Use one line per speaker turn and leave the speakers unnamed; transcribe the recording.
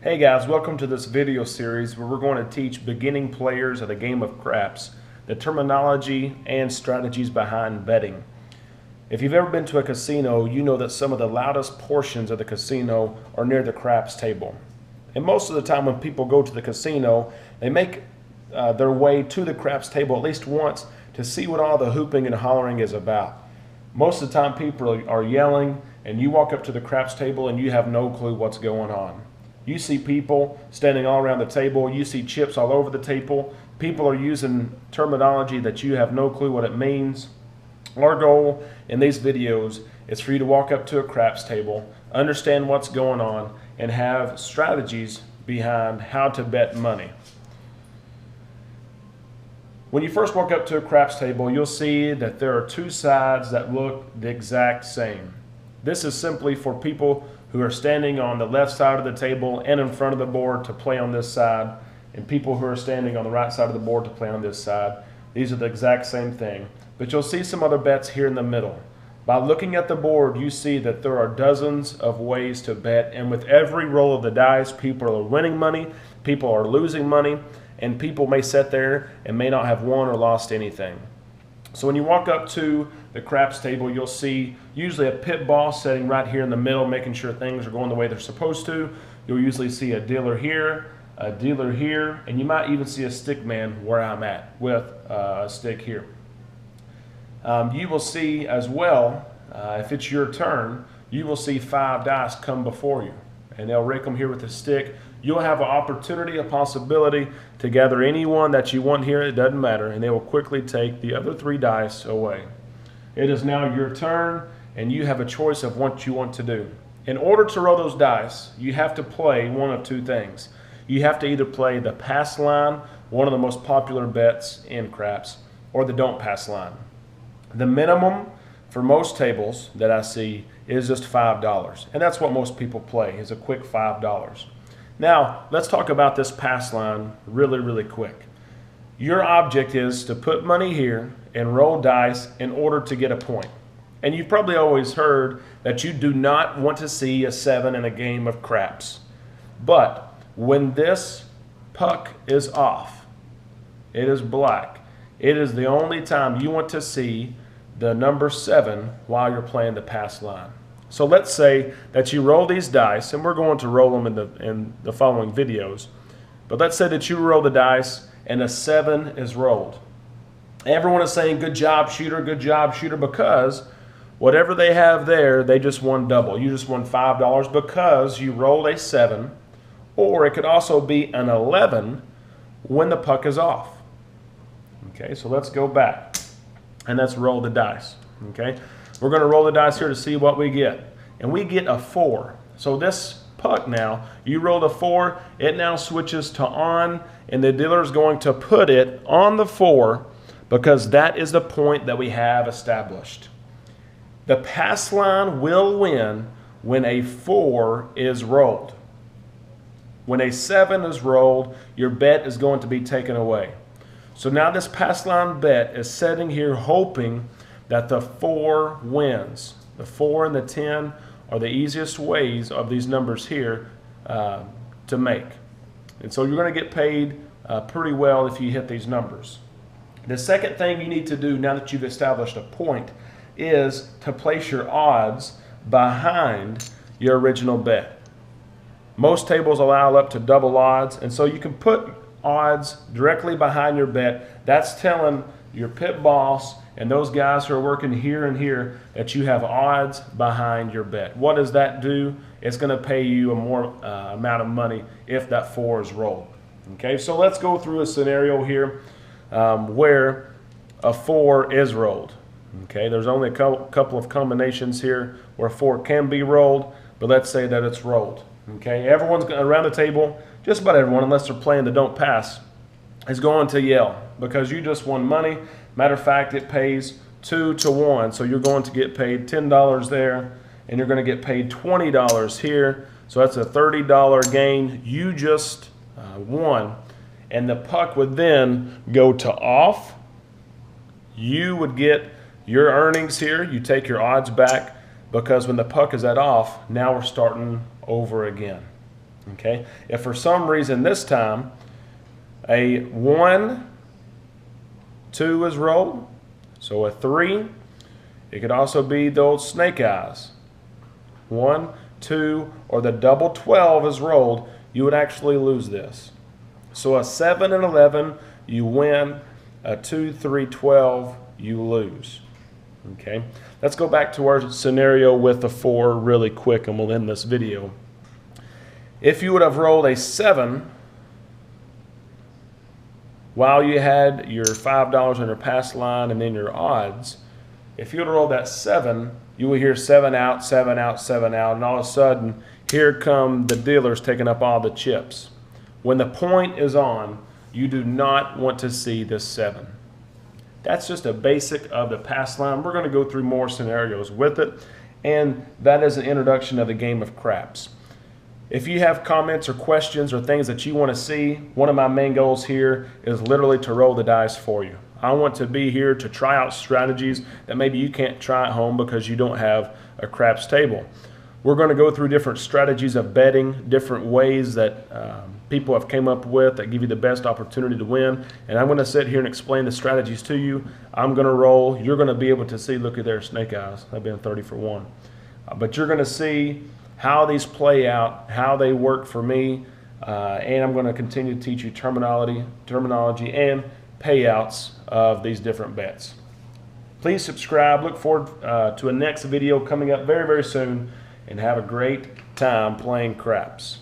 Hey guys, welcome to this video series where we're going to teach beginning players of the game of craps the terminology and strategies behind betting. If you've ever been to a casino, you know that some of the loudest portions of the casino are near the craps table. And most of the time when people go to the casino, they make their way to the craps table at least once to see what all the hooping and hollering is about. Most of the time people are yelling, and you walk up to the craps table and you have no clue what's going on. You see people standing all around the table. You see chips all over the table. People are using terminology that you have no clue what it means. Our goal in these videos is for you to walk up to a craps table, understand what's going on, and have strategies behind how to bet money. When you first walk up to a craps table, you'll see that there are two sides that look the exact same. This is simply for people who are standing on the left side of the table and in front of the board to play on this side, and people who are standing on the right side of the board to play on this side. These are the exact same thing. But you'll see some other bets here in the middle. By looking at the board, you see that there are dozens of ways to bet, and with every roll of the dice, people are winning money, people are losing money, and people may sit there and may not have won or lost anything. So when you walk up to the craps table, you'll see usually a pit boss sitting right here in the middle, making sure things are going the way they're supposed to. You'll usually see a dealer here, and you might even see a stick man where I'm at with a stick here. You will see as well, if it's your turn, you will see 5 dice come before you, and they'll rake them here with a stick. You'll have an opportunity, a possibility to gather any one that you want here. It doesn't matter, and they will quickly take the other 3 dice away. It is now your turn, and you have a choice of what you want to do. In order to roll those dice, you have to play one of 2 things. You have to either play the pass line, one of the most popular bets in craps, or the don't pass line. The minimum for most tables that I see is just $5, and that's what most people play, is a quick $5. Now, let's talk about this pass line really quick. Your object is to put money here and roll dice in order to get a point. And you've probably always heard that you do not want to see a 7 in a game of craps. But when this puck is off, it is black, it is the only time you want to see the number 7 while you're playing the pass line. So let's say that you roll these dice, and we're going to roll them in the following videos. But let's say that you roll the dice and a 7 is rolled. Everyone is saying, good job, shooter, because whatever they have there, they just won double. You just won $5 because you rolled a 7, or it could also be an 11 when the puck is off. Okay, so let's go back, and let's roll the dice. Okay. We're going to roll the dice here to see what we get. And we get a 4. So this puck now, you rolled a 4, it now switches to on, and the dealer is going to put it on the 4 because that is the point that we have established. The pass line will win when a 4 is rolled. When a 7 is rolled, your bet is going to be taken away. So now this pass line bet is sitting here hoping that the 4 wins. The 4 and the 10 are the easiest ways of these numbers here to make. And so you're going to get paid pretty well if you hit these numbers. The second thing you need to do now that you've established a point is to place your odds behind your original bet. Most tables allow up to double odds, and so you can put odds directly behind your bet. That's telling your pit boss and those guys who are working here and here that you have odds behind your bet. What does that do? It's going to pay you a more amount of money if that 4 is rolled. Okay, so let's go through a scenario here where a 4 is rolled. Okay, there's only a couple of combinations here where a 4 can be rolled, but let's say that it's rolled. Okay, everyone's around the table, just about everyone, unless they're playing the don't pass, is going to yell because you just won money. Matter of fact, it pays 2 to 1, so you're going to get paid $10 there, and you're going to get paid $20 here. So that's a $30 gain. You just won, and the puck would then go to off. You would get your earnings here. You take your odds back because when the puck is at off, now we're starting over again. Okay, if for some reason this time a 1, 2 is rolled, so a 3, it could also be the old snake eyes. 1, 2, or the double 12 is rolled, you would actually lose this. So a 7 and 11, you win. A 2, 3, 12, you lose. Okay, let's go back to our scenario with the 4 really quick and we'll end this video. If you would have rolled a 7 while you had your $5 on your pass line and then your odds, if you would have rolled that 7, you will hear 7 out, 7 out, 7 out, and all of a sudden, here come the dealers taking up all the chips. When the point is on, you do not want to see this 7. That's just a basic of the pass line. We're going to go through more scenarios with it, and that is an introduction of the game of craps. If you have comments or questions or things that you want to see, one of my main goals here is literally to roll the dice for you. I want to be here to try out strategies that maybe you can't try at home because you don't have a craps table. We're going to go through different strategies of betting, different ways that people have came up with that give you the best opportunity to win. And I'm going to sit here and explain the strategies to you. I'm going to roll. You're going to be able to see, look at their snake eyes. I've been 30 for 1. But you're going to see how these play out, how they work for me, and I'm going to continue to teach you terminology and payouts of these different bets. Please subscribe. Look forward to a next video coming up very, very soon, and have a great time playing craps.